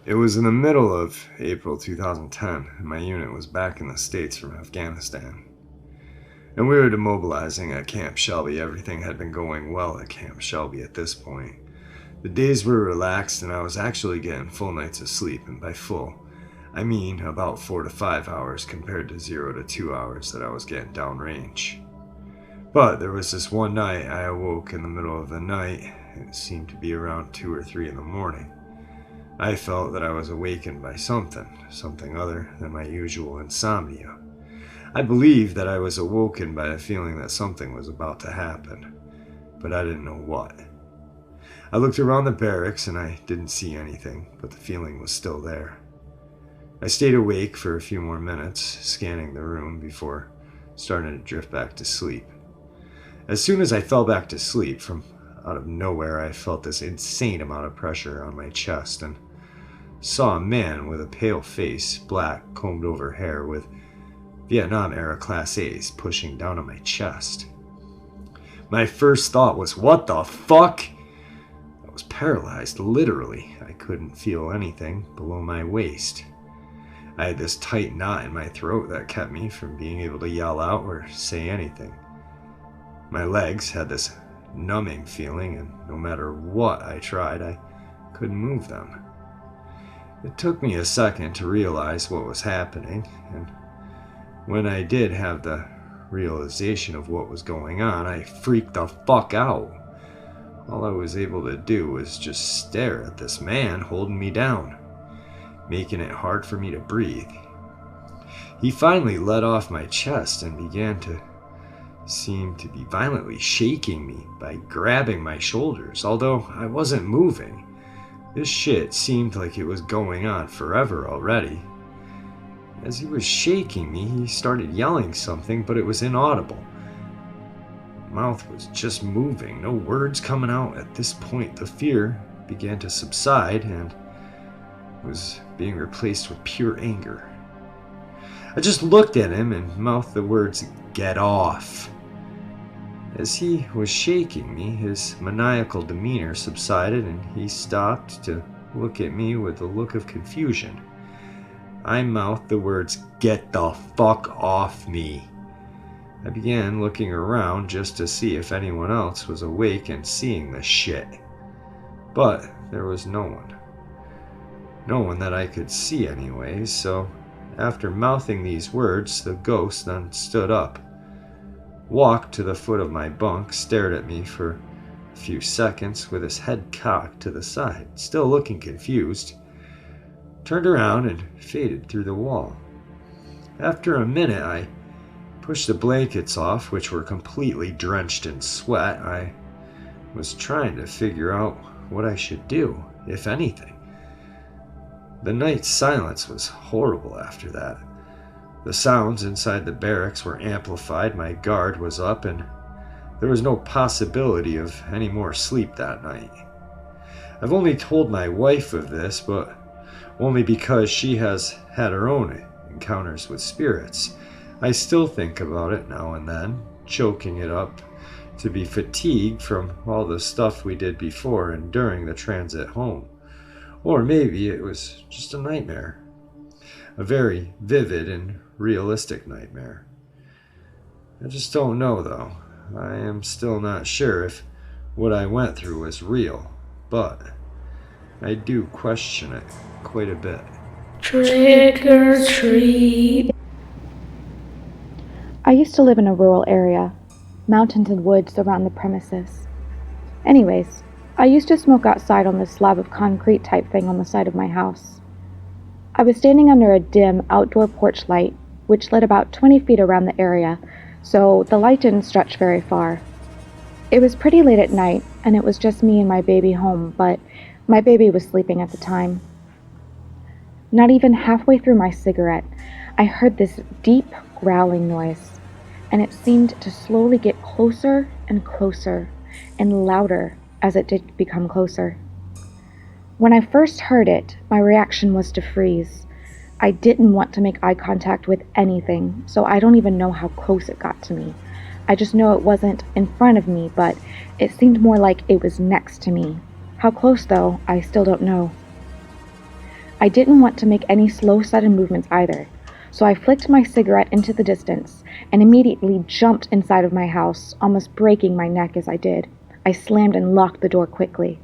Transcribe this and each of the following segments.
It was in the middle of April 2010, and my unit was back in the States from Afghanistan. And we were demobilizing at Camp Shelby. Everything had been going well at Camp Shelby at this point. The days were relaxed, and I was actually getting full nights of sleep, and by full, I mean about 4 to 5 hours compared to 0 to 2 hours that I was getting downrange. But there was this one night I awoke in the middle of the night. It seemed to be around 2 or 3 in the morning. I felt that I was awakened by something other than my usual insomnia. I believed that I was awoken by a feeling that something was about to happen, but I didn't know what. I looked around the barracks and I didn't see anything, but the feeling was still there. I stayed awake for a few more minutes, scanning the room before starting to drift back to sleep. As soon as I fell back to sleep, from out of nowhere I felt this insane amount of pressure on my chest and saw a man with a pale face, black, combed-over hair with Vietnam-era Class A's pushing down on my chest. My first thought was, what the fuck? I was paralyzed, literally. I couldn't feel anything below my waist. I had this tight knot in my throat that kept me from being able to yell out or say anything. My legs had this numbing feeling, and no matter what I tried, I couldn't move them. It took me a second to realize what was happening, and when I did have the realization of what was going on, I freaked the fuck out. All I was able to do was just stare at this man holding me down, making it hard for me to breathe. He finally let off my chest and began to seem to be violently shaking me by grabbing my shoulders, although I wasn't moving. This shit seemed like it was going on forever already. As he was shaking me, he started yelling something, but it was inaudible. My mouth was just moving, no words coming out. At this point, the fear began to subside and was being replaced with pure anger. I just looked at him and mouthed the words, "Get off." As he was shaking me, his maniacal demeanor subsided and he stopped to look at me with a look of confusion. I mouthed the words, "Get the fuck off me." I began looking around just to see if anyone else was awake and seeing this shit. But there was no one. No one that I could see anyways, so after mouthing these words, the ghost then stood up, walked to the foot of my bunk, stared at me for a few seconds with his head cocked to the side, still looking confused, turned around and faded through the wall. After a minute, I pushed the blankets off, which were completely drenched in sweat. I was trying to figure out what I should do, if anything. The night's silence was horrible after that. The sounds inside the barracks were amplified, my guard was up, and there was no possibility of any more sleep that night. I've only told my wife of this, but only because she has had her own encounters with spirits. I still think about it now and then, choking it up to be fatigued from all the stuff we did before and during the transit home. Or maybe it was just a nightmare. A very vivid and realistic nightmare. I just don't know though. I am still not sure if what I went through was real, but I do question it quite a bit. Trick or treat. I used to live in a rural area. Mountains and woods surround the premises. Anyways, I used to smoke outside on this slab of concrete type thing on the side of my house. I was standing under a dim outdoor porch light, which lit about 20 feet around the area, so the light didn't stretch very far. It was pretty late at night, and it was just me and my baby home, but my baby was sleeping at the time. Not even halfway through my cigarette, I heard this deep growling noise, and it seemed to slowly get closer and closer and louder as it did become closer. When I first heard it, my reaction was to freeze. I didn't want to make eye contact with anything, so I don't even know how close it got to me. I just know it wasn't in front of me, but it seemed more like it was next to me. How close, though, I still don't know. I didn't want to make any slow, sudden movements either, so I flicked my cigarette into the distance and immediately jumped inside of my house, almost breaking my neck as I did. I slammed and locked the door quickly.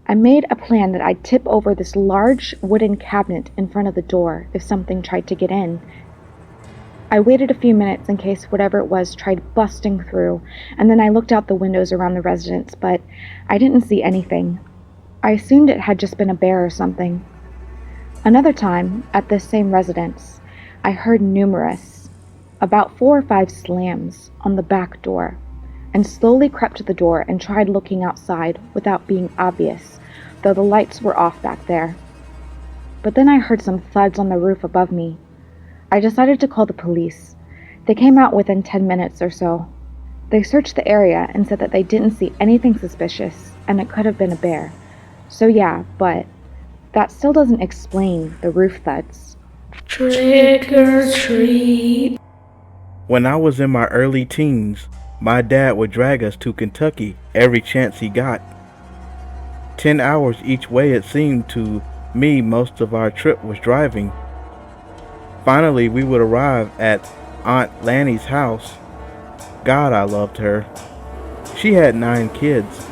I made a plan that I'd tip over this large wooden cabinet in front of the door if something tried to get in. I waited a few minutes in case whatever it was tried busting through, and then I looked out the windows around the residence, but I didn't see anything. I assumed it had just been a bear or something. Another time, at this same residence, I heard numerous, about 4 or 5 slams on the back door, and slowly crept to the door and tried looking outside without being obvious, though the lights were off back there. But then I heard some thuds on the roof above me. I decided to call the police. They came out within 10 minutes or so. They searched the area and said that they didn't see anything suspicious, and it could have been a bear. So yeah, but that still doesn't explain the roof thuds. Trick or treat. When I was in my early teens, my dad would drag us to Kentucky every chance he got. 10 hours each way it seemed to me most of our trip was driving. Finally, we would arrive at Aunt Lanny's house. God, I loved her. She had 9 kids.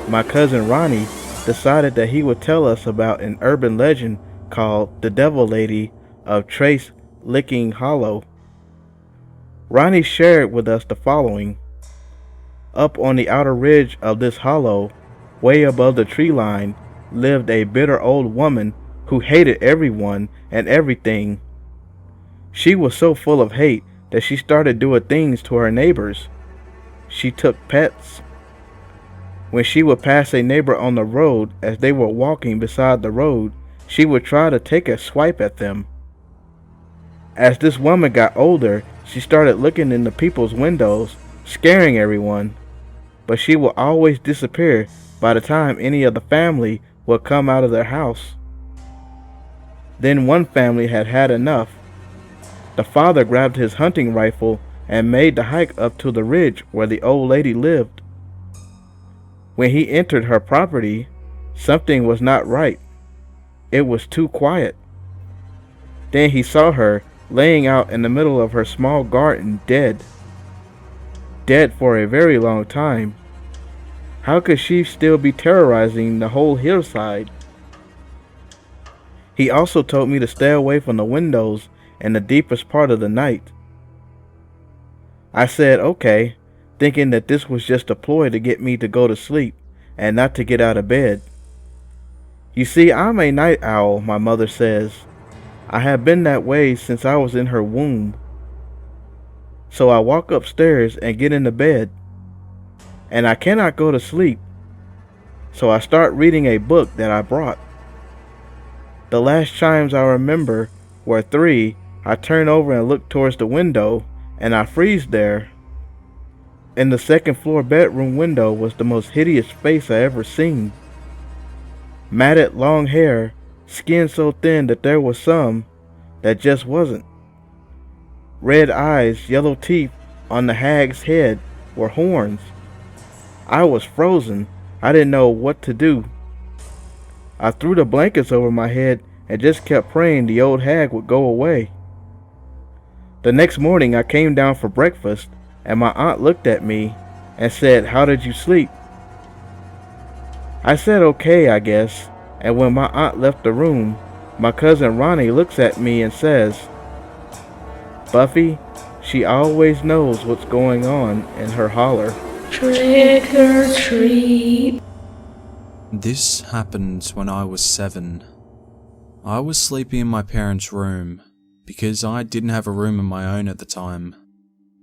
My cousin Ronnie decided that he would tell us about an urban legend called the Devil Lady of Trace Licking Hollow. Ronnie shared with us the following. Up on the outer ridge of this hollow, way above the tree line, lived a bitter old woman who hated everyone and everything. She was so full of hate that she started doing things to her neighbors. She took pets. When she would pass a neighbor on the road as they were walking beside the road, she would try to take a swipe at them. As this woman got older, she started looking into people's windows, scaring everyone. But she would always disappear by the time any of the family would come out of their house. Then one family had had enough. The father grabbed his hunting rifle and made the hike up to the ridge where the old lady lived. When he entered her property, something was not right. It was too quiet. Then he saw her laying out in the middle of her small garden, dead. Dead for a very long time. How could she still be terrorizing the whole hillside? He also told me to stay away from the windows in the deepest part of the night. I said okay, thinking that this was just a ploy to get me to go to sleep and not to get out of bed. You see, I'm a night owl, my mother says. I have been that way since I was in her womb. So I walk upstairs and get into bed, and I cannot go to sleep. So I start reading a book that I brought. The last chimes I remember were 3. I turn over and look towards the window, and I freeze there. In the second floor bedroom window was the most hideous face I ever seen. Matted long hair, skin so thin that there was some that just wasn't. Red eyes, yellow teeth, on the hag's head were horns. I was frozen. I didn't know what to do. I threw the blankets over my head and just kept praying the old hag would go away. The next morning I came down for breakfast, and my aunt looked at me and said, "How did you sleep?" I said okay, I guess, and when my aunt left the room, my cousin Ronnie looks at me and says, "Buffy, she always knows what's going on in her holler." Trick or treat. This happened when I was 7. I was sleeping in my parents' room, because I didn't have a room of my own at the time.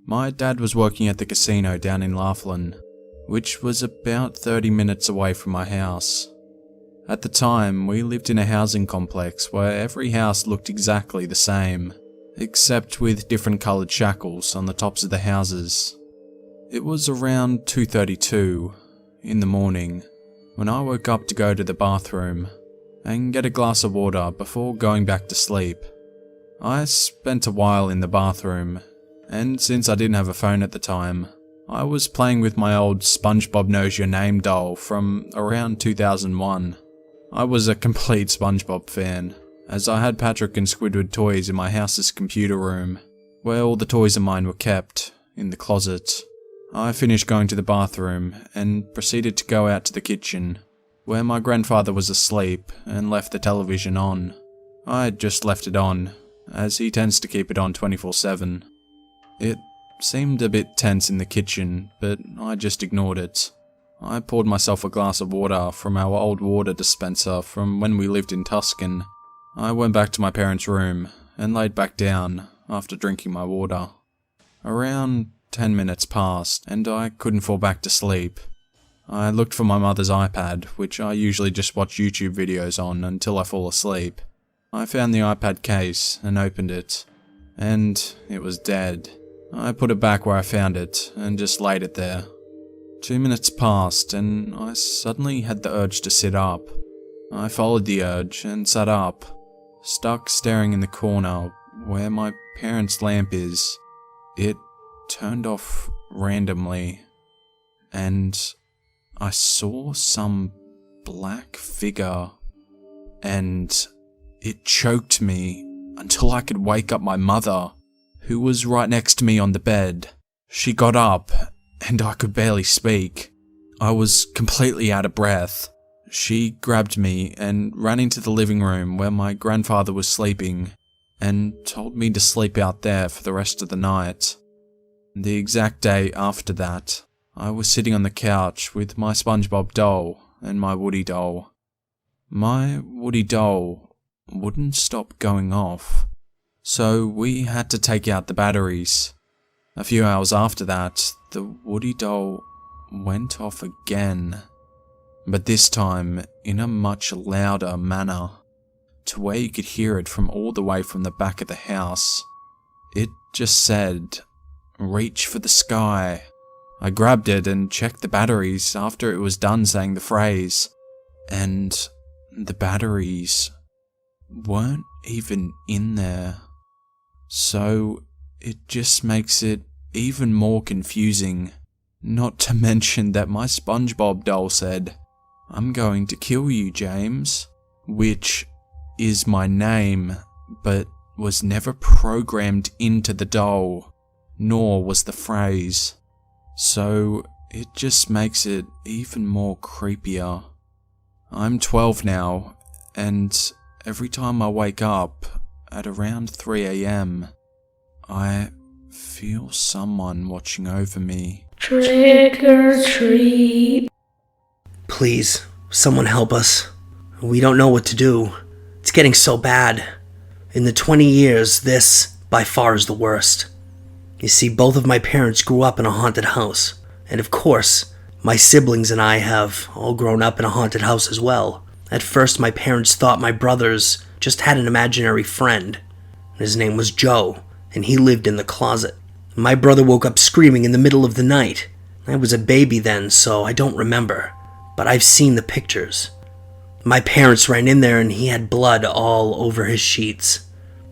My dad was working at the casino down in Laughlin, which was about 30 minutes away from my house. At the time, we lived in a housing complex where every house looked exactly the same, except with different coloured shackles on the tops of the houses. It was around 2:32 in the morning when I woke up to go to the bathroom and get a glass of water before going back to sleep. I spent a while in the bathroom, and since I didn't have a phone at the time, I was playing with my old SpongeBob Knows Your Name doll from around 2001. I was a complete SpongeBob fan, as I had Patrick and Squidward toys in my house's computer room, where all the toys of mine were kept, in the closet. I finished going to the bathroom, and proceeded to go out to the kitchen, where my grandfather was asleep, and left the television on. I had just left it on, as he tends to keep it on 24/7. It seemed a bit tense in the kitchen, but I just ignored it. I poured myself a glass of water from our old water dispenser from when we lived in Tuscan. I went back to my parents' room, and laid back down after drinking my water. Around 10 minutes passed, and I couldn't fall back to sleep. I looked for my mother's iPad, which I usually just watch YouTube videos on until I fall asleep. I found the iPad case and opened it, and it was dead. I put it back where I found it, and just laid it there. 2 minutes passed, and I suddenly had the urge to sit up. I followed the urge, and sat up, stuck staring in the corner where my parents' lamp is. It turned off randomly, and I saw some black figure, and it choked me until I could wake up my mother, who was right next to me on the bed. She got up, and I could barely speak. I was completely out of breath. She grabbed me and ran into the living room where my grandfather was sleeping, and told me to sleep out there for the rest of the night. The exact day after that, I was sitting on the couch with my SpongeBob doll and my Woody doll. My Woody doll wouldn't stop going off, so we had to take out the batteries. A few hours after that, the Woody doll went off again, but this time in a much louder manner, to where you could hear it from all the way from the back of the house. It just said, "Reach for the sky." I grabbed it and checked the batteries after it was done saying the phrase, and the batteries weren't even in there. So it just makes it even more confusing. Not to mention that my SpongeBob doll said, "I'm going to kill you, James," which is my name, but was never programmed into the doll, nor was the phrase. So it just makes it even more creepier. I'm 12 now, and every time I wake up at around 3 a.m, I feel someone watching over me. Trick or treat. Please, someone help us. We don't know what to do. It's getting so bad. In the 20 years, this, by far, is the worst. You see, both of my parents grew up in a haunted house. And of course, my siblings and I have all grown up in a haunted house as well. At first, my parents thought my brothers just had an imaginary friend. His name was Joe, and he lived in the closet. My brother woke up screaming in the middle of the night. I was a baby then, so I don't remember, but I've seen the pictures. My parents ran in there and he had blood all over his sheets,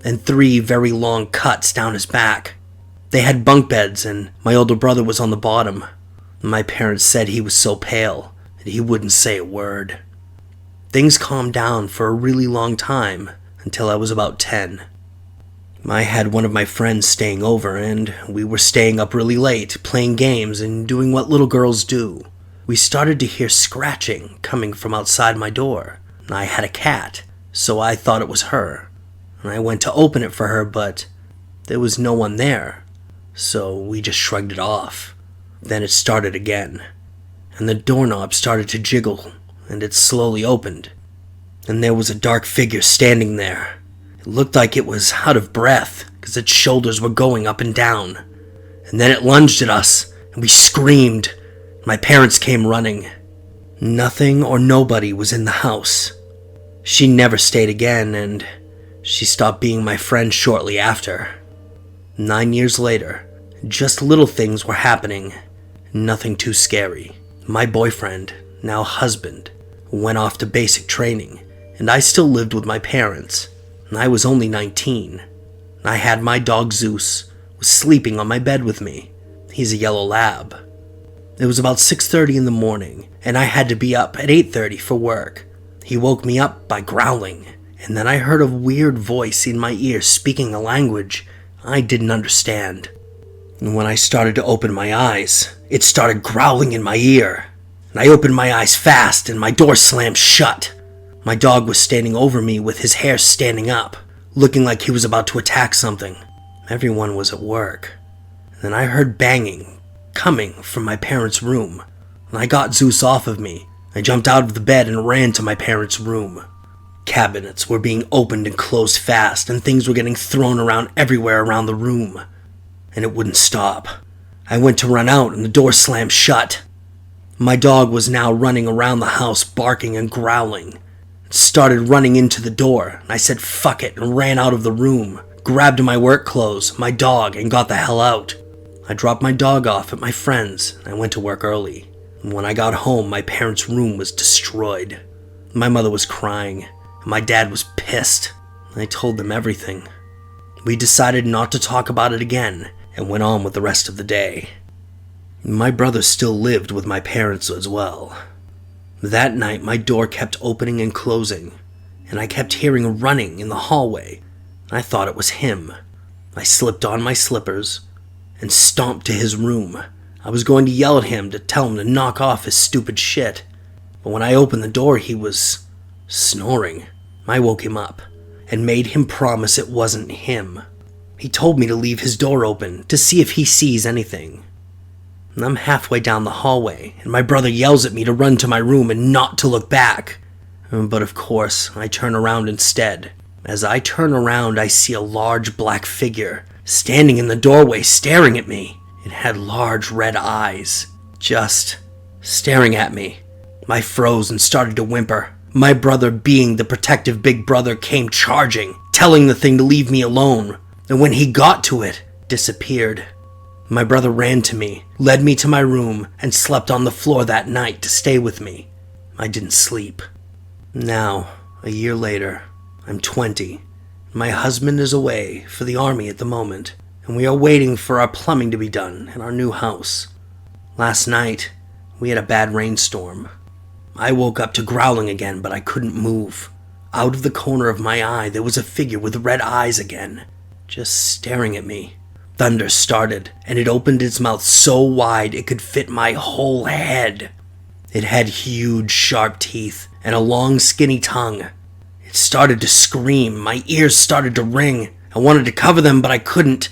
and 3 very long cuts down his back. They had bunk beds, and my older brother was on the bottom. My parents said he was so pale that he wouldn't say a word. Things calmed down for a really long time, until I was about 10. I had one of my friends staying over, and we were staying up really late, playing games and doing what little girls do. We started to hear scratching coming from outside my door. I had a cat, so I thought it was her. I went to open it for her, but there was no one there, so we just shrugged it off. Then it started again, and the doorknob started to jiggle, and it slowly opened, and there was a dark figure standing there. It looked like it was out of breath, because its shoulders were going up and down. And then it lunged at us, and we screamed. My parents came running. Nothing or nobody was in the house. She never stayed again, and she stopped being my friend shortly after. 9 years later, just little things were happening. Nothing too scary. My boyfriend, now husband, went off to basic training, and I still lived with my parents. I was only 19. I had my dog Zeus, was sleeping on my bed with me. He's a yellow lab. It was about 6:30 in the morning, and I had to be up at 8:30 for work. He woke me up by growling, and then I heard a weird voice in my ear speaking a language I didn't understand. And when I started to open my eyes, it started growling in my ear. And I opened my eyes fast, and my door slammed shut. My dog was standing over me with his hair standing up, looking like he was about to attack something. Everyone was at work. And then I heard banging coming from my parents' room, and I got Zeus off of me. I jumped out of the bed and ran to my parents' room. Cabinets were being opened and closed fast, and things were getting thrown around everywhere around the room. And it wouldn't stop. I went to run out, and the door slammed shut. My dog was now running around the house barking and growling. It started running into the door, and I said fuck it and ran out of the room, grabbed my work clothes, my dog, and got the hell out. I dropped my dog off at my friend's, and I went to work early. And when I got home, my parents' room was destroyed. My mother was crying, and my dad was pissed. I told them everything. We decided not to talk about it again, and went on with the rest of the day. My brother still lived with my parents as well. That night, my door kept opening and closing, and I kept hearing running in the hallway. I thought it was him. I slipped on my slippers and stomped to his room. I was going to yell at him to tell him to knock off his stupid shit, but when I opened the door, he was snoring. I woke him up and made him promise it wasn't him. He told me to leave his door open to see if he sees anything. And I'm halfway down the hallway, and my brother yells at me to run to my room and not to look back. But of course, I turn around instead. As I turn around, I see a large black figure standing in the doorway staring at me. It had large red eyes, just staring at me. I froze and started to whimper. My brother, being the protective big brother, came charging, telling the thing to leave me alone. And when he got to it, disappeared. My brother ran to me, led me to my room, and slept on the floor that night to stay with me. I didn't sleep. Now, a year later, I'm 20. My husband is away for the army at the moment, and we are waiting for our plumbing to be done in our new house. Last night, we had a bad rainstorm. I woke up to growling again, but I couldn't move. Out of the corner of my eye, there was a figure with red eyes again, just staring at me. Thunder started, and it opened its mouth so wide it could fit my whole head. It had huge, sharp teeth and a long, skinny tongue. It started to scream. My ears started to ring. I wanted to cover them, but I couldn't.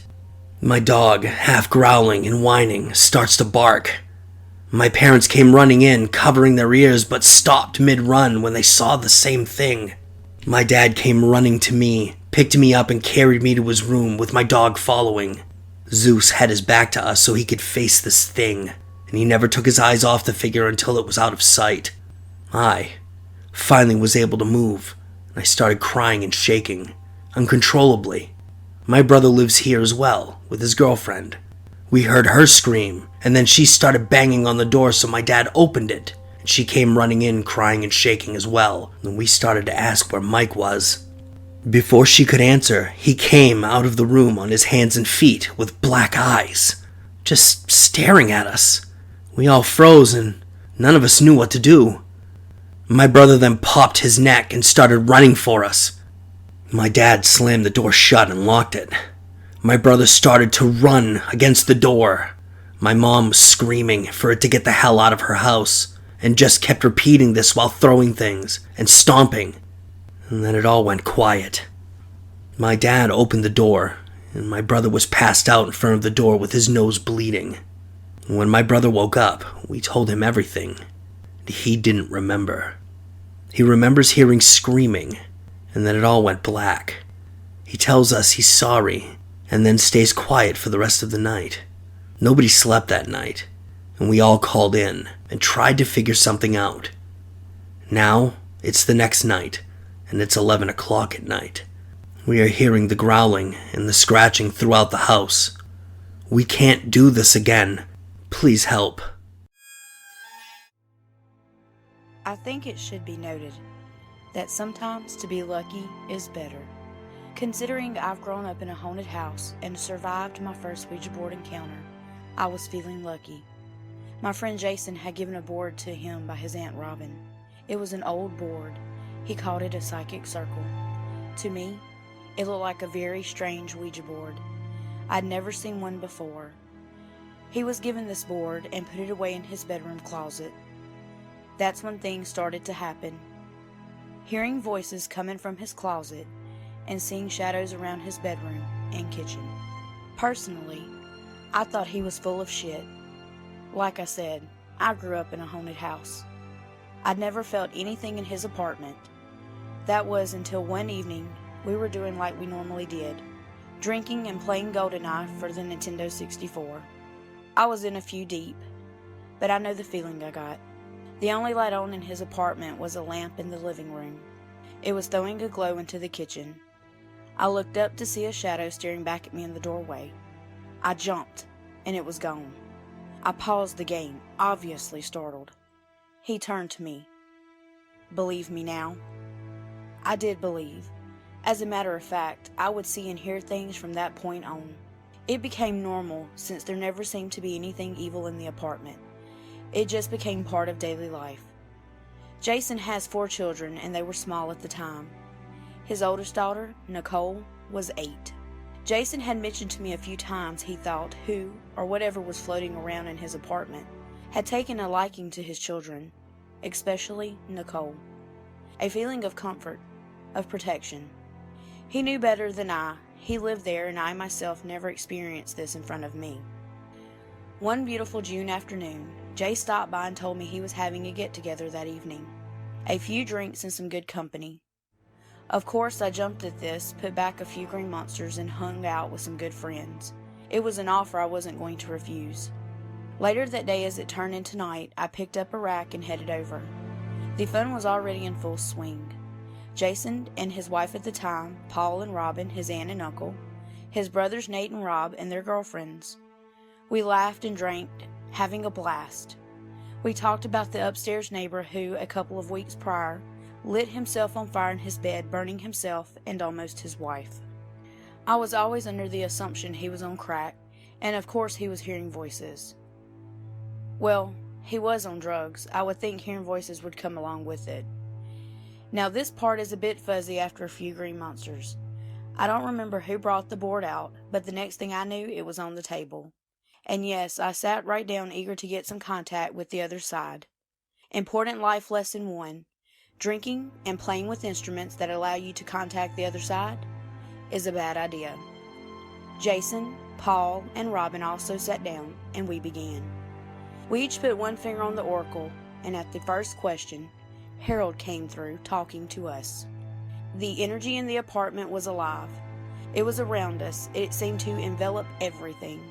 My dog, half growling and whining, starts to bark. My parents came running in, covering their ears, but stopped mid-run when they saw the same thing. My dad came running to me, picked me up, and carried me to his room with my dog following. Zeus had his back to us so he could face this thing, and he never took his eyes off the figure until it was out of sight. I finally was able to move, and I started crying and shaking, uncontrollably. My brother lives here as well, with his girlfriend. We heard her scream, and then she started banging on the door, so my dad opened it. And she came running in, crying and shaking as well, and we started to ask where Mike was. Before she could answer, he came out of the room on his hands and feet with black eyes, just staring at us. We all froze, and none of us knew what to do. My brother then popped his neck and started running for us. My dad slammed the door shut and locked it. My brother started to run against the door. My mom was screaming for it to get the hell out of her house, and just kept repeating this while throwing things and stomping. And then it all went quiet. My dad opened the door, and my brother was passed out in front of the door with his nose bleeding. When my brother woke up, we told him everything. He didn't remember. He remembers hearing screaming, and then it all went black. He tells us he's sorry, and then stays quiet for the rest of the night. Nobody slept that night, and we all called in and tried to figure something out. Now, it's the next night, and it's 11 o'clock at night. We are hearing the growling and the scratching throughout the house. We can't do this again. Please help. I think it should be noted that sometimes to be lucky is better. Considering I've grown up in a haunted house and survived my first Ouija board encounter, I was feeling lucky. My friend Jason had given a board to him by his Aunt Robin. It was an old board, He called it a psychic circle. To me, it looked like a very strange Ouija board. I'd never seen one before. He was given this board and put it away in his bedroom closet. That's when things started to happen. Hearing voices coming from his closet and seeing shadows around his bedroom and kitchen. Personally, I thought he was full of shit. Like I said, I grew up in a haunted house. I'd never felt anything in his apartment. That was until one evening we were doing like we normally did, drinking and playing GoldenEye for the Nintendo 64. I was in a few deep, but I know the feeling I got. The only light on in his apartment was a lamp in the living room. It was throwing a glow into the kitchen. I looked up to see a shadow staring back at me in the doorway. I jumped, and it was gone. I paused the game, obviously startled. He turned to me. Believe me now? I did believe. As a matter of fact, I would see and hear things from that point on. It became normal since there never seemed to be anything evil in the apartment. It just became part of daily life. Jason has 4 children and they were small at the time. His oldest daughter, Nicole, was 8. Jason had mentioned to me a few times he thought who or whatever was floating around in his apartment had taken a liking to his children, especially Nicole. A feeling of comfort, of protection. He knew better than I. He lived there and I myself never experienced this in front of me. One beautiful June afternoon, Jay stopped by and told me he was having a get-together that evening. A few drinks and some good company. Of course, I jumped at this, put back a few green monsters, and hung out with some good friends. It was an offer I wasn't going to refuse. Later that day, as it turned into night, I picked up a rack and headed over. The fun was already in full swing. Jason and his wife at the time, Paul and Robin, his aunt and uncle, his brothers Nate and Rob, and their girlfriends. We laughed and drank, having a blast. We talked about the upstairs neighbor who, a couple of weeks prior, lit himself on fire in his bed, burning himself and almost his wife. I was always under the assumption he was on crack, and of course he was hearing voices. Well, he was on drugs. I would think hearing voices would come along with it. Now this part is a bit fuzzy after a few green monsters. I don't remember who brought the board out, but the next thing I knew it was on the table. And yes, I sat right down eager to get some contact with the other side. Important life lesson 1. Drinking and playing with instruments that allow you to contact the other side is a bad idea. Jason, Paul, and Robin also sat down, and we began. We each put one finger on the oracle, and at the first question, Harold came through talking to us. The energy in the apartment was alive. It was around us. It seemed to envelop everything.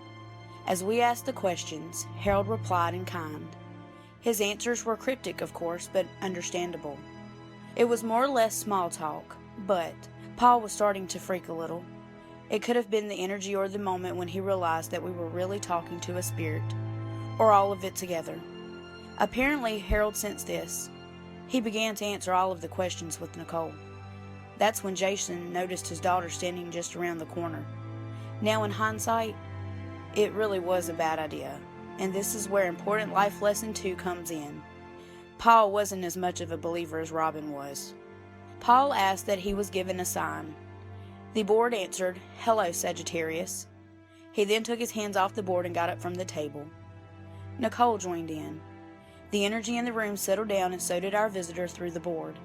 As we asked the questions, Harold replied in kind. His answers were cryptic, of course, but understandable. It was more or less small talk, but Paul was starting to freak a little. It could have been the energy or the moment when he realized that we were really talking to a spirit, or all of it together. Apparently, Harold sensed this. He began to answer all of the questions with Nicole. That's when Jason noticed his daughter standing just around the corner. Now, in hindsight, it really was a bad idea, and this is where important life lesson 2 comes in. Paul wasn't as much of a believer as Robin was. Paul asked that he was given a sign. The board answered, "Hello, Sagittarius." He then took his hands off the board and got up from the table. Nicole joined in. The energy in the room settled down, and so did our visitor through the board.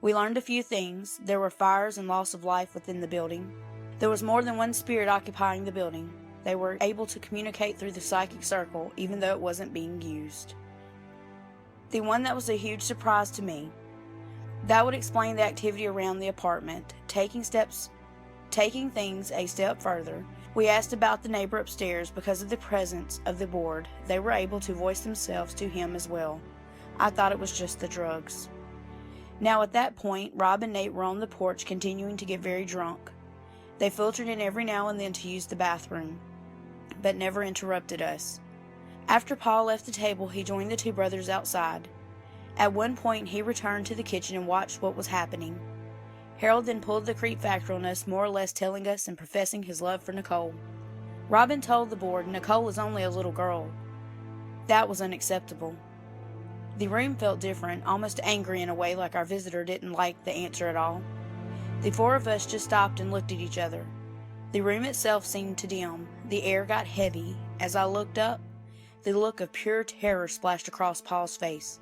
We learned a few things. There were fires and loss of life within the building. There was more than one spirit occupying the building. They were able to communicate through the psychic circle, even though it wasn't being used. The one that was a huge surprise to me. That would explain the activity around the apartment. Taking things a step further, we asked about the neighbor upstairs. Because of the presence of the board, they were able to voice themselves to him as well. I thought it was just the drugs. Now at that point, Rob and Nate were on the porch continuing to get very drunk. They filtered in every now and then to use the bathroom, but never interrupted us. After Paul left the table, he joined the 2 brothers outside. At one point, he returned to the kitchen and watched what was happening. Harold then pulled the creep factor on us, more or less telling us and professing his love for Nicole. Robin told the board Nicole is only a little girl. That was unacceptable. The room felt different, almost angry in a way, like our visitor didn't like the answer at all. The four of us just stopped and looked at each other. The room itself seemed to dim. The air got heavy. As I looked up, the look of pure terror splashed across Paul's face.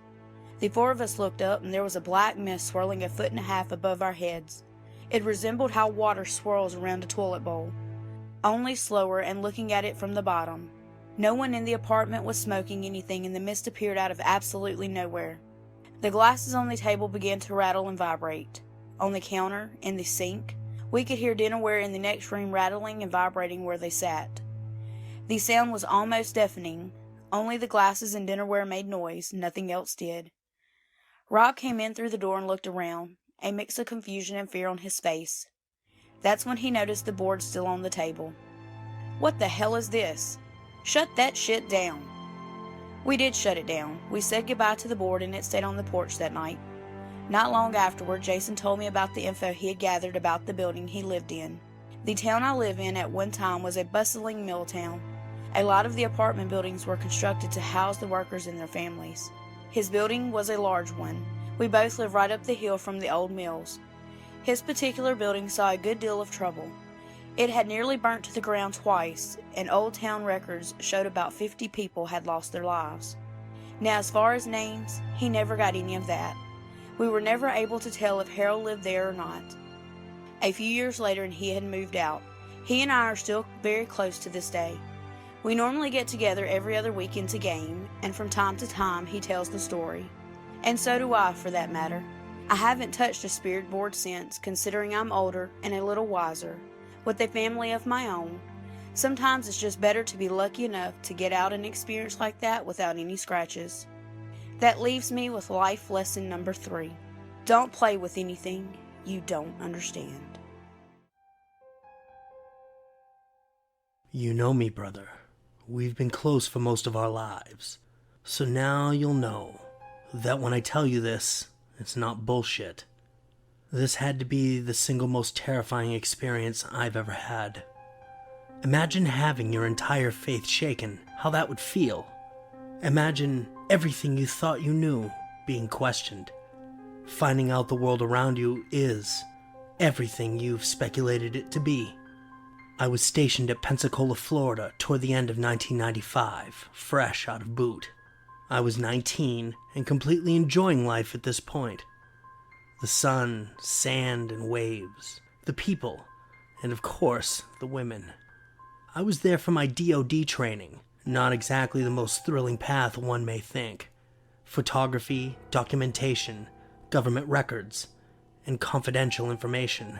The four of us looked up, and there was a black mist swirling 1.5 feet above our heads. It resembled how water swirls around a toilet bowl, only slower and looking at it from the bottom. No one in the apartment was smoking anything, and the mist appeared out of absolutely nowhere. The glasses on the table began to rattle and vibrate. On the counter, in the sink, we could hear dinnerware in the next room rattling and vibrating where they sat. The sound was almost deafening. Only the glasses and dinnerware made noise, nothing else did. Rob came in through the door and looked around, a mix of confusion and fear on his face. That's when he noticed the board still on the table. "What the hell is this? Shut that shit down." We did shut it down. We said goodbye to the board, and it stayed on the porch that night. Not long afterward, Jason told me about the info he had gathered about the building he lived in. The town I live in at one time was a bustling mill town. A lot of the apartment buildings were constructed to house the workers and their families. His building was a large one. We both live right up the hill from the old mills. His particular building saw a good deal of trouble. It had nearly burnt to the ground twice, and old town records showed about 50 people had lost their lives. Now, as far as names, he never got any of that. We were never able to tell if Harold lived there or not. A few years later, and he had moved out. He and I are still very close to this day. We normally get together every other weekend to game, and from time to time he tells the story. And so do I, for that matter. I haven't touched a spirit board since, considering I'm older and a little wiser, with a family of my own. Sometimes it's just better to be lucky enough to get out an experience like that without any scratches. That leaves me with life lesson number 3. Don't play with anything you don't understand. You know me, brother. We've been close for most of our lives. So now you'll know that when I tell you this, it's not bullshit. This had to be the single most terrifying experience I've ever had. Imagine having your entire faith shaken, how that would feel. Imagine everything you thought you knew being questioned. Finding out the world around you is everything you've speculated it to be. I was stationed at Pensacola, Florida toward the end of 1995, fresh out of boot. I was 19 and completely enjoying life at this point. The sun, sand, and waves, the people, and of course, the women. I was there for my DoD training, not exactly the most thrilling path one may think. Photography, documentation, government records, and confidential information.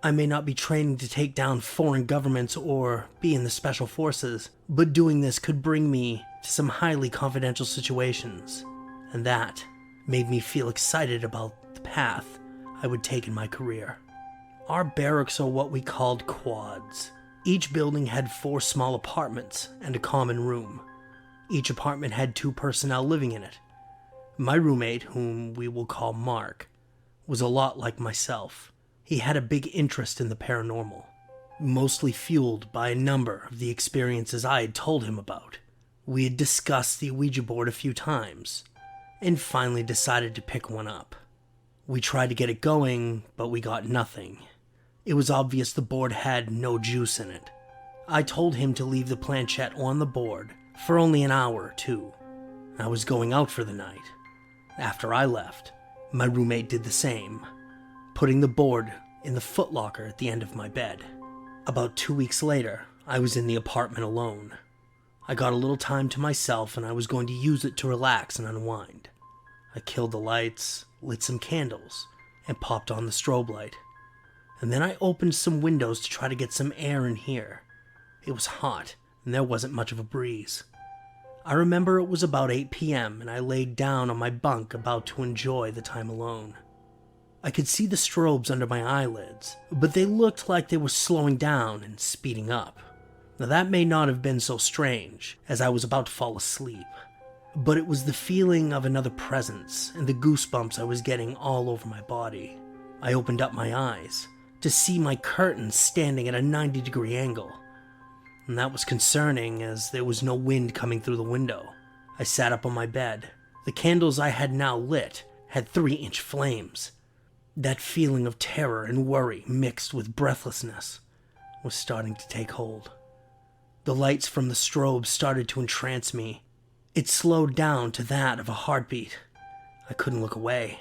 I may not be training to take down foreign governments or be in the special forces, but doing this could bring me to some highly confidential situations, and that made me feel excited about the path I would take in my career. Our barracks are what we called quads. Each building had 4 small apartments and a common room. Each apartment had 2 personnel living in it. My roommate, whom we will call Mark, was a lot like myself. He had a big interest in the paranormal, mostly fueled by a number of the experiences I had told him about. We had discussed the Ouija board a few times, and finally decided to pick one up. We tried to get it going, but we got nothing. It was obvious the board had no juice in it. I told him to leave the planchette on the board for only an hour or 2. I was going out for the night. After I left, my roommate did the same, putting the board in the footlocker at the end of my bed. About 2 weeks later, I was in the apartment alone. I got a little time to myself and I was going to use it to relax and unwind. I killed the lights, lit some candles, and popped on the strobe light. And then I opened some windows to try to get some air in here. It was hot, and there wasn't much of a breeze. I remember it was about 8 p.m. and I laid down on my bunk about to enjoy the time alone. I could see the strobes under my eyelids, but they looked like they were slowing down and speeding up. Now that may not have been so strange, as I was about to fall asleep, but it was the feeling of another presence and the goosebumps I was getting all over my body. I opened up my eyes to see my curtains standing at a 90-degree angle. And that was concerning as there was no wind coming through the window. I sat up on my bed, The candles I had now lit had 3-inch flames. That feeling of terror and worry mixed with breathlessness was starting to take hold. The lights from the strobe started to entrance me. It slowed down to that of a heartbeat. I couldn't look away.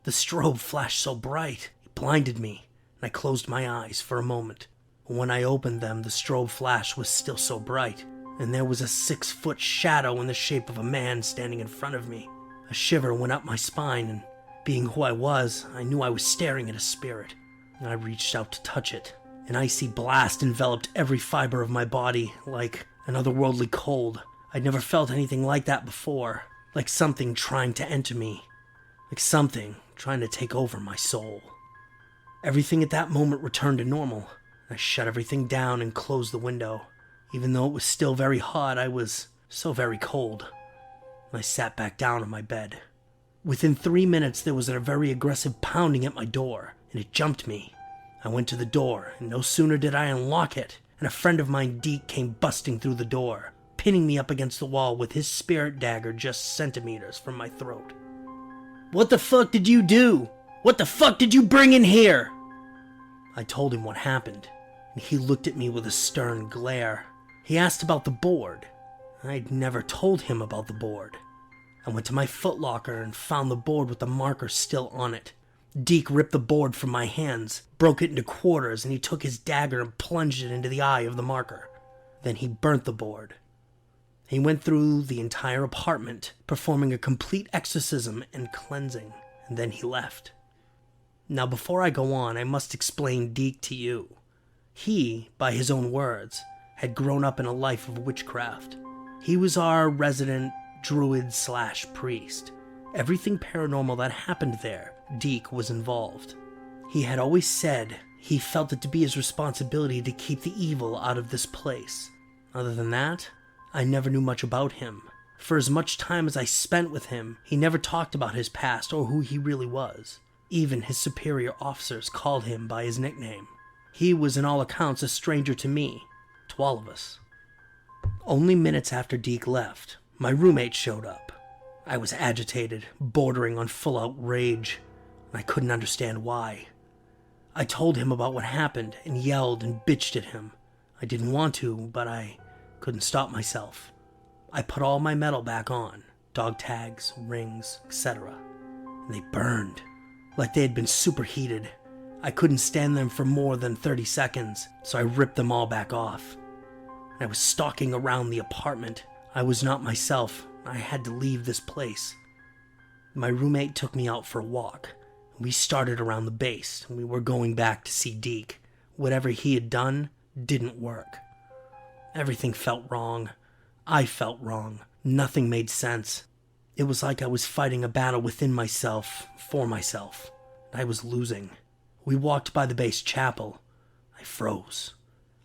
The strobe flashed so bright, it blinded me, and I closed my eyes for a moment. When I opened them, the strobe flash was still so bright, and there was a 6-foot shadow in the shape of a man standing in front of me. A shiver went up my spine, and being who I was, I knew I was staring at a spirit. I reached out to touch it. An icy blast enveloped every fiber of my body, like an otherworldly cold. I'd never felt anything like that before, like something trying to enter me, like something trying to take over my soul. Everything at that moment returned to normal. I shut everything down and closed the window. Even though it was still very hot, I was so very cold. I sat back down on my bed. Within 3 minutes, there was a very aggressive pounding at my door, and it jumped me. I went to the door, and no sooner did I unlock it, and a friend of mine, Deke, came busting through the door, pinning me up against the wall with his spirit dagger just centimeters from my throat. "What the fuck did you do? What the fuck did you bring in here?" I told him what happened, and he looked at me with a stern glare. He asked about the board. I'd never told him about the board. I went to my footlocker and found the board with the marker still on it. Deke ripped the board from my hands, broke it into quarters, and he took his dagger and plunged it into the eye of the marker. Then he burnt the board. He went through the entire apartment, performing a complete exorcism and cleansing, and then he left. Now before I go on, I must explain Deke to you. He, by his own words, had grown up in a life of witchcraft. He was our resident druid/priest. Everything paranormal that happened there, Deke was involved. He had always said he felt it to be his responsibility to keep the evil out of this place. Other than that, I never knew much about him. For as much time as I spent with him, he never talked about his past or who he really was. Even his superior officers called him by his nickname. He was in all accounts a stranger to me, to all of us. Only minutes after Deke left, my roommate showed up. I was agitated, bordering on full-out rage, and I couldn't understand why. I told him about what happened and yelled and bitched at him. I didn't want to, but I couldn't stop myself. I put all my metal back on, dog tags, rings, etc., and they burned, like they had been superheated. I couldn't stand them for more than 30 seconds, so I ripped them all back off. I was stalking around the apartment. I was not myself. I had to leave this place. My roommate took me out for a walk. We started around the base, and we were going back to see Deke. Whatever he had done didn't work. Everything felt wrong. I felt wrong. Nothing made sense. It was like I was fighting a battle within myself, for myself. I was losing. We walked by the base chapel. I froze.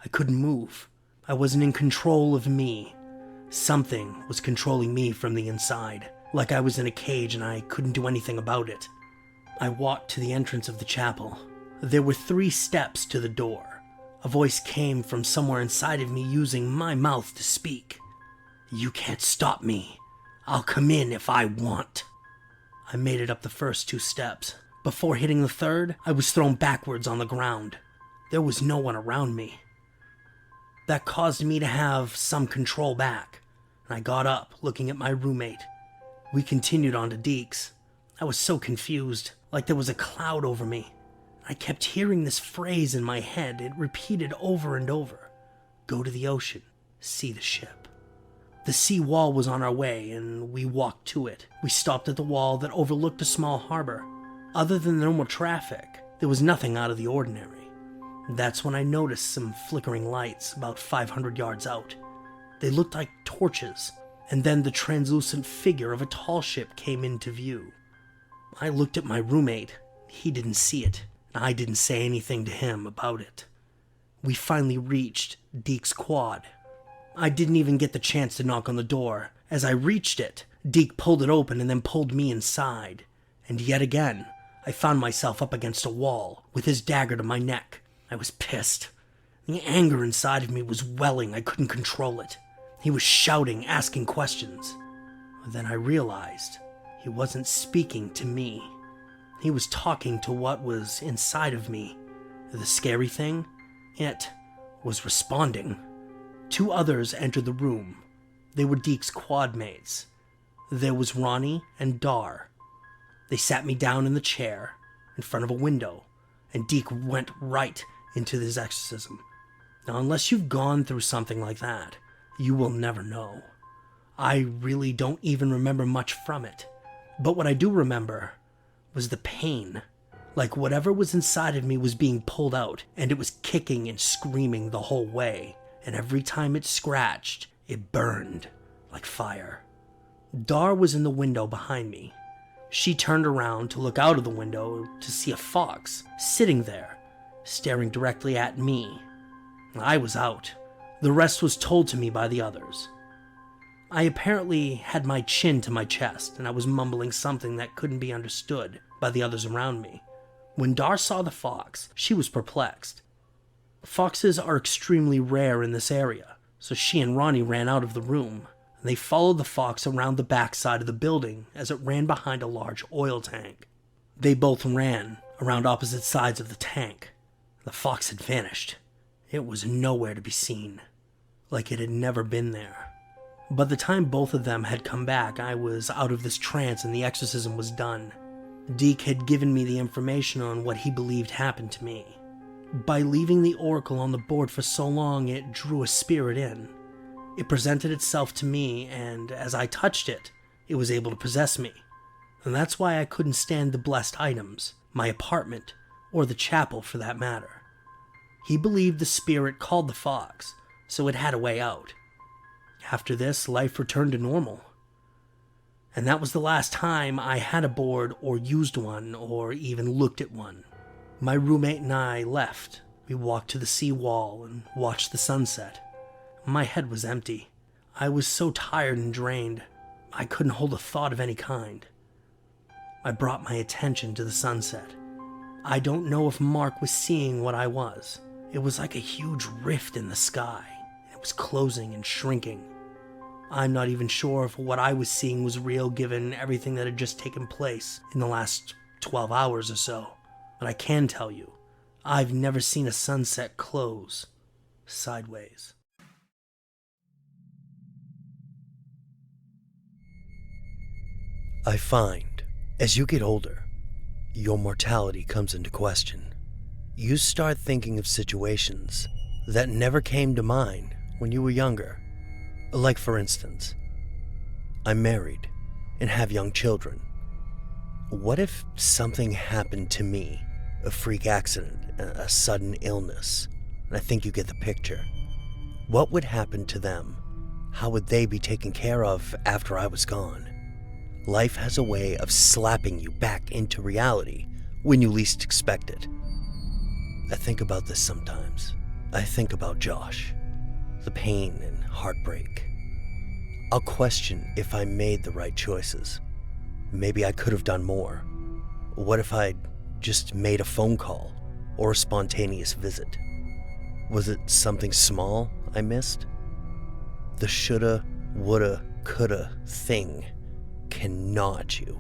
I couldn't move. I wasn't in control of me. Something was controlling me from the inside, like I was in a cage and I couldn't do anything about it. I walked to the entrance of the chapel. There were 3 steps to the door. A voice came from somewhere inside of me using my mouth to speak. "You can't stop me. I'll come in if I want." I made it up the first 2 steps. Before hitting the 3rd, I was thrown backwards on the ground. There was no one around me. That caused me to have some control back, and I got up, looking at my roommate. We continued on to Deke's. I was so confused, like there was a cloud over me. I kept hearing this phrase in my head. It repeated over and over. Go to the ocean, see the ship. The sea wall was on our way, and we walked to it. We stopped at the wall that overlooked a small harbor. Other than the normal traffic, there was nothing out of the ordinary. That's when I noticed some flickering lights about 500 yards out. They looked like torches, and then the translucent figure of a tall ship came into view. I looked at my roommate. He didn't see it, and I didn't say anything to him about it. We finally reached Deke's quad. I didn't even get the chance to knock on the door. As I reached it, Deke pulled it open and then pulled me inside. And yet again, I found myself up against a wall, with his dagger to my neck. I was pissed. The anger inside of me was welling. I couldn't control it. He was shouting, asking questions. Then I realized he wasn't speaking to me. He was talking to what was inside of me. The scary thing, it was responding. 2 others entered the room. They were Deke's quad mates. There was Ronnie and Dar. They sat me down in the chair in front of a window, and Deke went right into his exorcism. Now, unless you've gone through something like that, you will never know. I really don't even remember much from it. But what I do remember was the pain. Like whatever was inside of me was being pulled out, and it was kicking and screaming the whole way. And every time it scratched, it burned like fire. Dar was in the window behind me. She turned around to look out of the window to see a fox sitting there, staring directly at me. I was out. The rest was told to me by the others. I apparently had my chin to my chest, and I was mumbling something that couldn't be understood by the others around me. When Dar saw the fox, she was perplexed. Foxes are extremely rare in this area, so she and Ronnie ran out of the room. They followed the fox around the back side of the building as it ran behind a large oil tank. They both ran around opposite sides of the tank. The fox had vanished. It was nowhere to be seen, like it had never been there. By the time both of them had come back, I was out of this trance and the exorcism was done. Deke had given me the information on what he believed happened to me. By leaving the oracle on the board for so long, it drew a spirit in. It presented itself to me, and as I touched it, it was able to possess me. And that's why I couldn't stand the blessed items, my apartment, or the chapel for that matter. He believed the spirit called the fox, so it had a way out. After this, life returned to normal. And that was the last time I had a board or used one or even looked at one. My roommate and I left. We walked to the seawall and watched the sunset. My head was empty. I was so tired and drained, I couldn't hold a thought of any kind. I brought my attention to the sunset. I don't know if Mark was seeing what I was. It was like a huge rift in the sky. It was closing and shrinking. I'm not even sure if what I was seeing was real given everything that had just taken place in the last 12 hours or so. But I can tell you, I've never seen a sunset close sideways. I find, as you get older, your mortality comes into question. You start thinking of situations that never came to mind when you were younger. Like, for instance, I'm married and have young children. What if something happened to me? A freak accident, a sudden illness? And I think you get the picture. What would happen to them? How would they be taken care of after I was gone? Life has a way of slapping you back into reality when you least expect it. I think about this sometimes. I think about Josh, the pain and heartbreak. I'll question if I made the right choices. Maybe I could have done more. What if I'd just made a phone call or a spontaneous visit? Was it something small I missed? The shoulda, woulda, coulda thing can gnaw at you,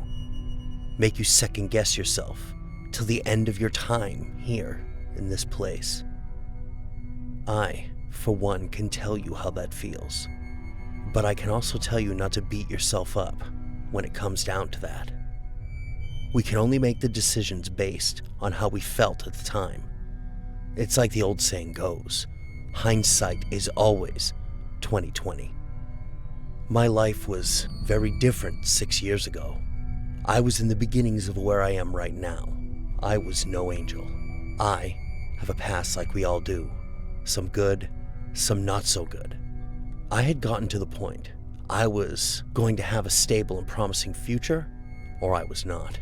make you second guess yourself till the end of your time here in this place. I, for one, can tell you how that feels, but I can also tell you not to beat yourself up when it comes down to that. We can only make the decisions based on how we felt at the time. It's like the old saying goes, hindsight is always 20/20. My life was very different 6 years ago. I was in the beginnings of where I am right now. I was no angel. I have a past like we all do. Some good, some not so good. I had gotten to the point I was going to have a stable and promising future, or I was not.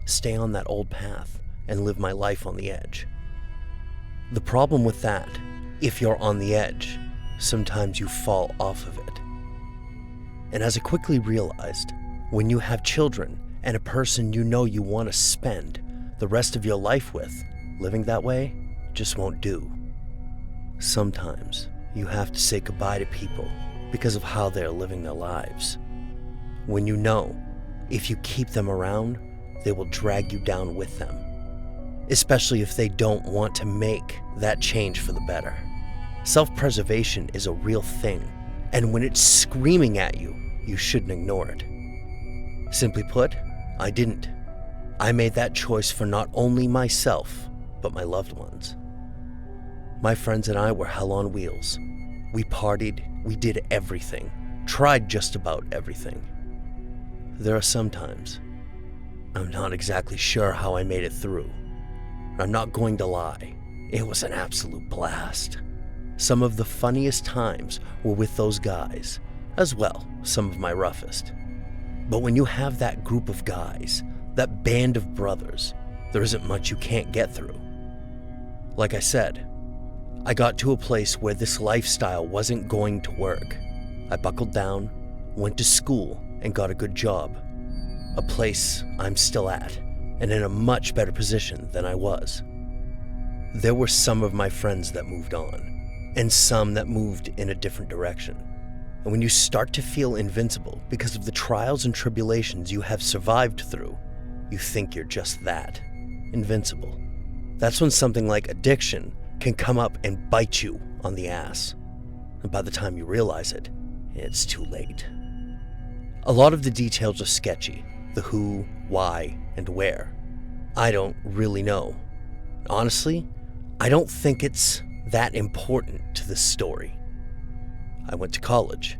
Stay on that old path and live my life on the edge. The problem with that, if you're on the edge, sometimes you fall off of it. And as I quickly realized, when you have children and a person you know you want to spend the rest of your life with, living that way just won't do. Sometimes you have to say goodbye to people because of how they're living their lives. when you know if you keep them around, they will drag you down with them, especially if they don't want to make that change for the better. Self-preservation is a real thing, and when it's screaming at you, you shouldn't ignore it. Simply put, I didn't. I made that choice for not only myself, but my loved ones. My friends and I were hell on wheels. We partied, we did everything, tried just about everything. There are some times I'm not exactly sure how I made it through. I'm not going to lie, it was an absolute blast. Some of the funniest times were with those guys, as well, some of my roughest. But when you have that group of guys, that band of brothers, there isn't much you can't get through. Like I said, I got to a place where this lifestyle wasn't going to work. I buckled down, went to school, and got a good job. A place I'm still at, and in a much better position than I was. There were some of my friends that moved on, and some that moved in a different direction. And when you start to feel invincible because of the trials and tribulations you have survived through, you think you're just that, invincible. That's when something like addiction can come up and bite you on the ass. And by the time you realize it, it's too late. A lot of the details are sketchy, the who, why, and where. I don't really know. Honestly, I don't think it's that important to this story. I went to college.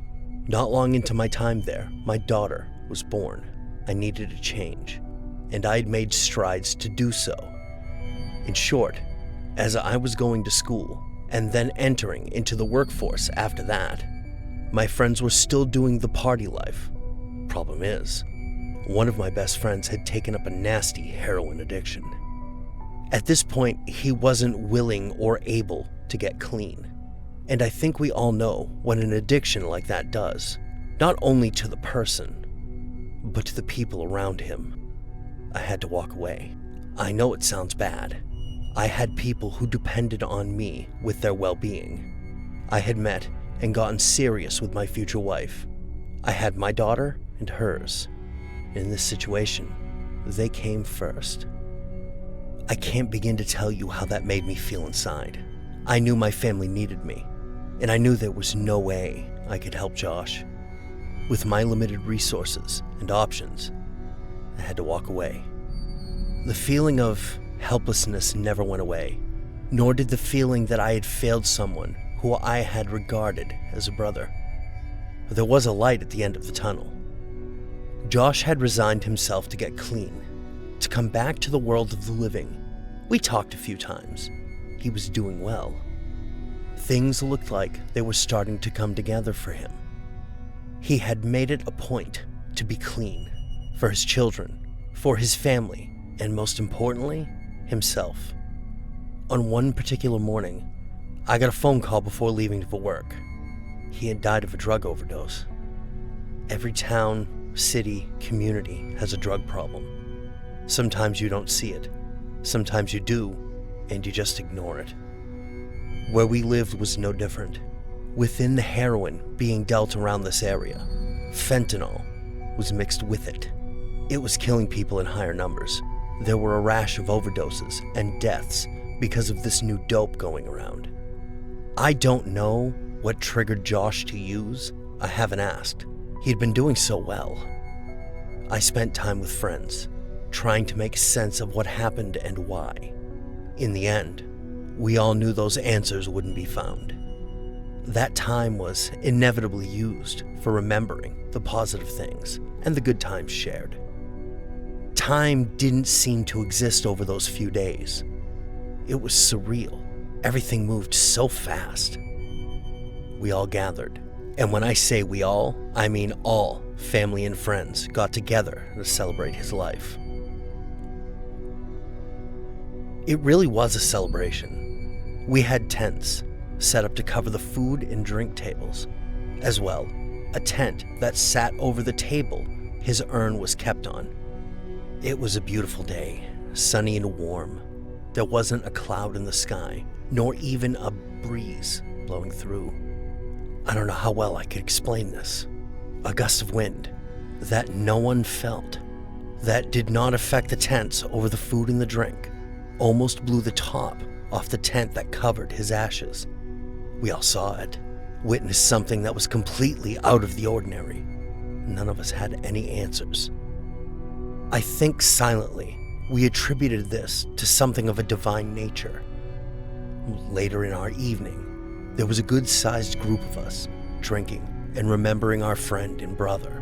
Not long into my time there, my daughter was born. I needed a change, and I'd made strides to do so. In short, as I was going to school and then entering into the workforce after that, my friends were still doing the party life. Problem is, one of my best friends had taken up a nasty heroin addiction. At this point, he wasn't willing or able to get clean. And I think we all know what an addiction like that does, not only to the person, but to the people around him. I had to walk away. I know it sounds bad. I had people who depended on me with their well-being. I had met and gotten serious with my future wife. I had my daughter and hers. In this situation, they came first. I can't begin to tell you how that made me feel inside. I knew my family needed me, and I knew there was no way I could help Josh. With my limited resources and options, I had to walk away. The feeling of helplessness never went away, nor did the feeling that I had failed someone who I had regarded as a brother. There was a light at the end of the tunnel. Josh had resigned himself to get clean, to come back to the world of the living. We talked a few times. He was doing well. Things looked like they were starting to come together for him. He had made it a point to be clean, for his children, for his family, and most importantly, himself. On one particular morning, I got a phone call before leaving for work. He had died of a drug overdose. Every town, city, community has a drug problem. Sometimes you don't see it. Sometimes you do, and you just ignore it. Where we lived was no different. Within the heroin being dealt around this area, fentanyl was mixed with it. It was killing people in higher numbers. There were a rash of overdoses and deaths because of this new dope going around. I don't know what triggered Josh to use. I haven't asked. He'd been doing so well. I spent time with friends, trying to make sense of what happened and why. In the end, we all knew those answers wouldn't be found. That time was inevitably used for remembering the positive things and the good times shared. Time didn't seem to exist over those few days. It was surreal. Everything moved so fast. We all gathered, and when I say we all, I mean all family and friends got together to celebrate his life. It really was a celebration. We had tents set up to cover the food and drink tables. As well, a tent that sat over the table his urn was kept on. It was a beautiful day, sunny and warm. There wasn't a cloud in the sky, nor even a breeze blowing through. I don't know how well I could explain this. A gust of wind, that no one felt, that did not affect the tents over the food and the drink, almost blew the top off the tent that covered his ashes. We all saw it, witnessed something that was completely out of the ordinary. None of us had any answers. I think silently we attributed this to something of a divine nature. Later in our evening, there was a good-sized group of us drinking and remembering our friend and brother.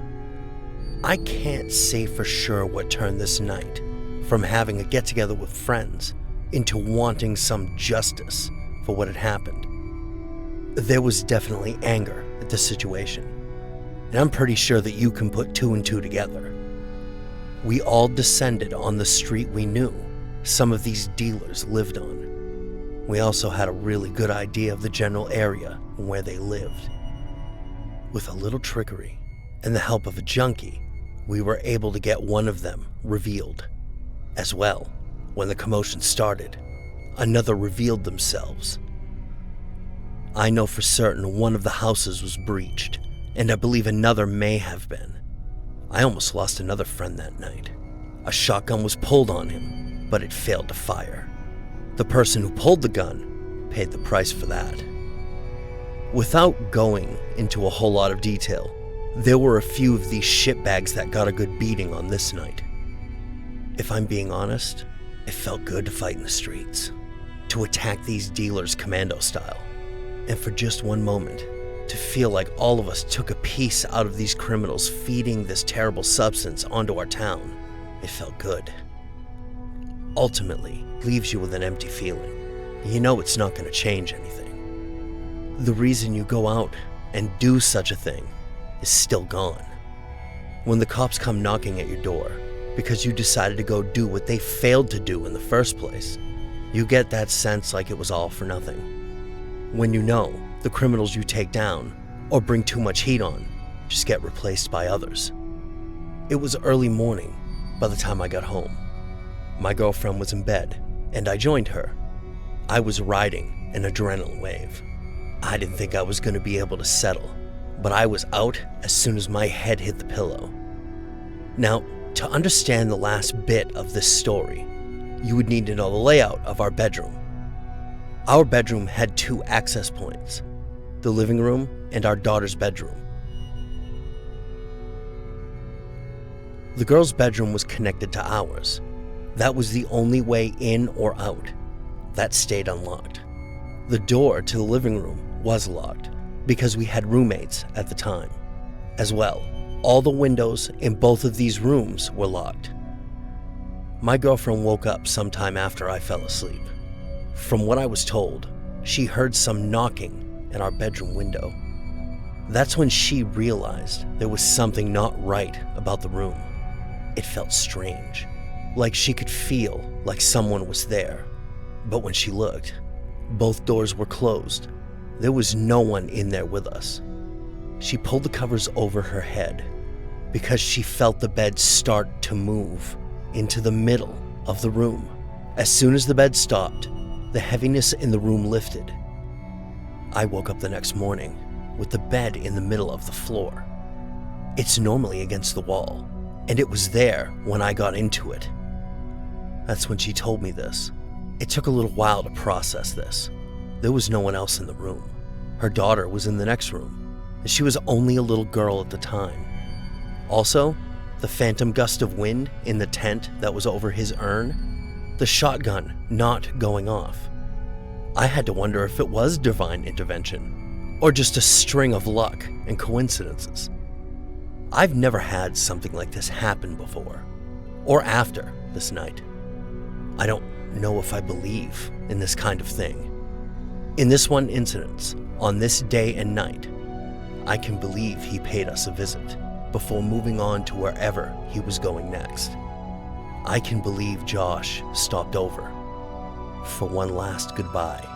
I can't say for sure what turned this night from having a get-together with friends into wanting some justice for what had happened. There was definitely anger at the situation, and I'm pretty sure that you can put two and two together. We all descended on the street we knew some of these dealers lived on. We also had a really good idea of the general area and where they lived. With a little trickery and the help of a junkie, we were able to get one of them revealed. As well, when the commotion started, another revealed themselves. I know for certain one of the houses was breached, and I believe another may have been. I almost lost another friend that night. A shotgun was pulled on him, but it failed to fire. The person who pulled the gun paid the price for that. Without going into a whole lot of detail, there were a few of these shitbags that got a good beating on this night. If I'm being honest, it felt good to fight in the streets, to attack these dealers commando style, and for just one moment, to feel like all of us took a piece out of these criminals feeding this terrible substance onto our town. It felt good. Ultimately, leaves you with an empty feeling. You know it's not going to change anything. The reason you go out and do such a thing is still gone. When the cops come knocking at your door because you decided to go do what they failed to do in the first place, you get that sense like it was all for nothing. When you know the criminals you take down or bring too much heat on just get replaced by others. It was early morning by the time I got home. My girlfriend was in bed, and I joined her. I was riding an adrenaline wave. I didn't think I was going to be able to settle, but I was out as soon as my head hit the pillow. Now, to understand the last bit of this story, you would need to know the layout of our bedroom. Our bedroom had two access points, the living room and our daughter's bedroom. The girl's bedroom was connected to ours. That was the only way in or out. That stayed unlocked. The door to the living room was locked because we had roommates at the time. As well, all the windows in both of these rooms were locked. My girlfriend woke up sometime after I fell asleep. From what I was told, she heard some knocking at our bedroom window. That's when she realized there was something not right about the room. It felt strange, like she could feel like someone was there. But when she looked, both doors were closed. There was no one in there with us. She pulled the covers over her head because she felt the bed start to move into the middle of the room. As soon as the bed stopped, the heaviness in the room lifted. I woke up the next morning with the bed in the middle of the floor. It's normally against the wall, and it was there when I got into it. That's when she told me this. It took a little while to process this. There was no one else in the room. Her daughter was in the next room, and she was only a little girl at the time. Also, the phantom gust of wind in the tent that was over his urn, the shotgun not going off. I had to wonder if it was divine intervention, or just a string of luck and coincidences. I've never had something like this happen before, or after this night. I don't know if I believe in this kind of thing. In this one incident, on this day and night, I can believe he paid us a visit before moving on to wherever he was going next. I can believe Josh stopped over for one last goodbye.